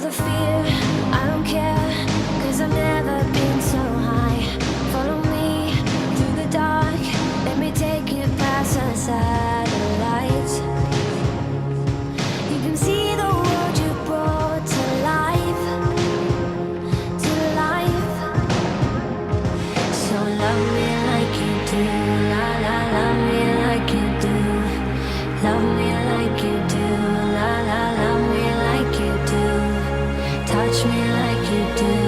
the fear, I don't care, 'cause I've never been so high. Follow me through the dark, let me take you past the satellites. You can see the world you brought to life, to life. So love me like you do, la la, love me like you do. Love me like you do, la la, love me like you do. Touch me like you do.